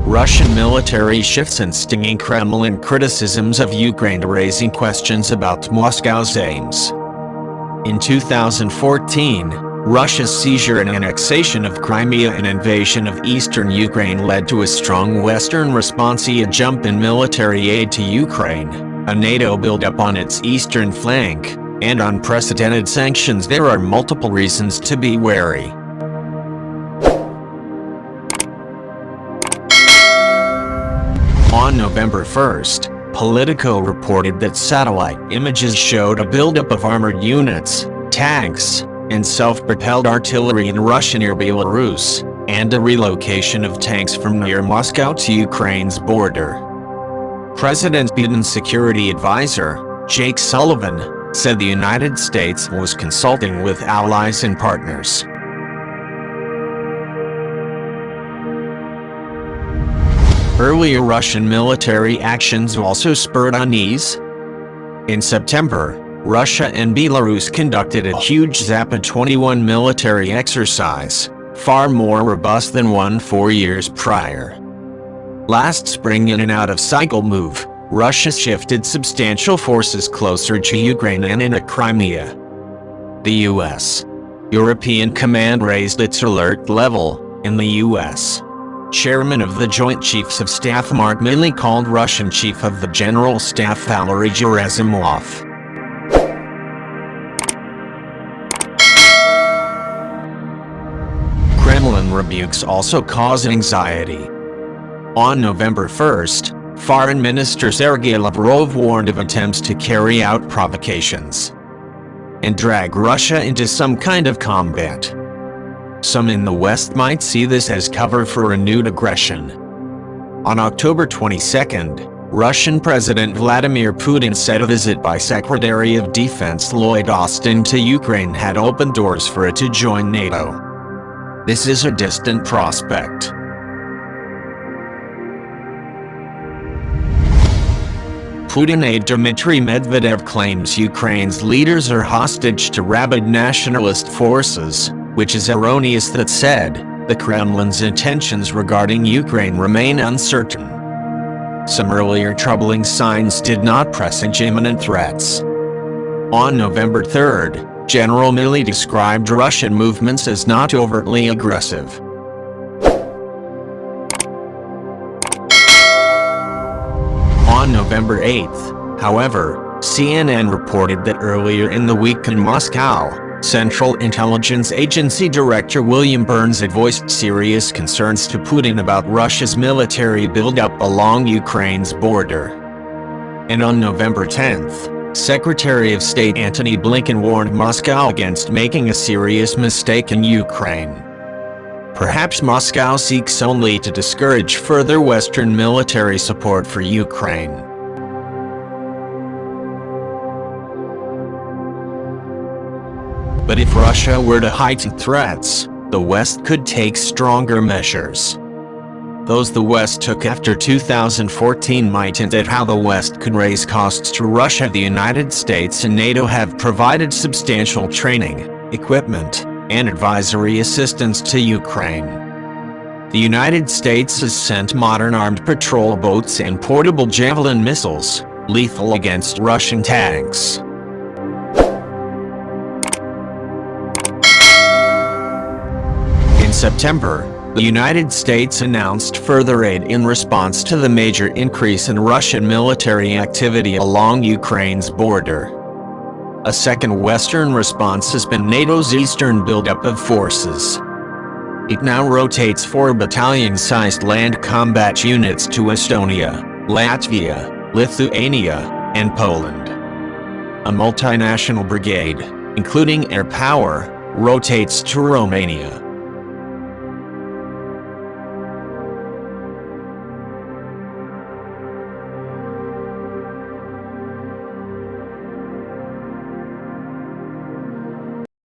Russian military shifts and stinging Kremlin criticisms of Ukraine raising questions about Moscow's aims. In 2014, Russia's seizure and annexation of Crimea and invasion of eastern Ukraine led to a strong Western responsea jump in military aid to Ukraine, a NATO buildup on its eastern flank, and unprecedented sanctions. There are multiple reasons to be wary. On November 1st, Politico reported that satellite images showed a buildup of armored units, tanks, and self-propelled artillery in Russia near Belarus, and a relocation of tanks from near Moscow to Ukraine's border. President Biden's security advisor, Jake Sullivan, said the United States was consulting with allies and partners. Earlier Russian military actions also spurred unease. In September, Russia and Belarus conducted a huge Zapad-21 military exercise, far more robust than one 4 years prior. Last spring, in an out-of-cycle move, Russia shifted substantial forces closer to Ukraine and into Crimea. The U.S. European Command raised its alert level. In the U.S., Chairman of the Joint Chiefs of Staff Mark Milley called Russian Chief of the General Staff Valery Gerasimov Kremlin rebukes also cause anxiety. On November 1st, Foreign Minister Sergei Lavrov warned of attempts to carry out provocations and drag Russia into some kind of combat. Some in the West might see this as cover for renewed aggression. On October 22nd, Russian President Vladimir Putin said a visit by Secretary of Defense Lloyd Austin to Ukraine had opened doors for it to join NATO. This is a distant prospect. Putin aide Dmitry Medvedev claims Ukraine's leaders are hostage to rabid nationalist forces, which is erroneous. That said, the Kremlin's intentions regarding Ukraine remain uncertain. Some earlier troubling signs did not presage imminent threats. On November 3rd, General Milley described Russian movements as not overtly aggressive. On November 8th, however, CNN reported that earlier in the week in Moscow, Central Intelligence Agency Director William Burns had voiced serious concerns to Putin about Russia's military buildup along Ukraine's border. And on November 10th, Secretary of State Antony Blinken warned Moscow against making a serious mistake in Ukraine. Perhaps Moscow seeks only to discourage further Western military support for Ukraine. But if Russia were to heighten threats, the West could take stronger measures. Those the West took after 2014 might hint at how the West could raise costs to Russia. The United States and NATO have provided substantial training, equipment, and advisory assistance to Ukraine. The United States has sent modern armed patrol boats and portable Javelin missiles, lethal against Russian tanks. In September, the United States announced further aid in response to the major increase in Russian military activity along Ukraine's border. A second Western response has been NATO's eastern buildup of forces. It now rotates 4 battalion-sized land combat units to Estonia, Latvia, Lithuania, and Poland. A multinational brigade, including air power, rotates to Romania.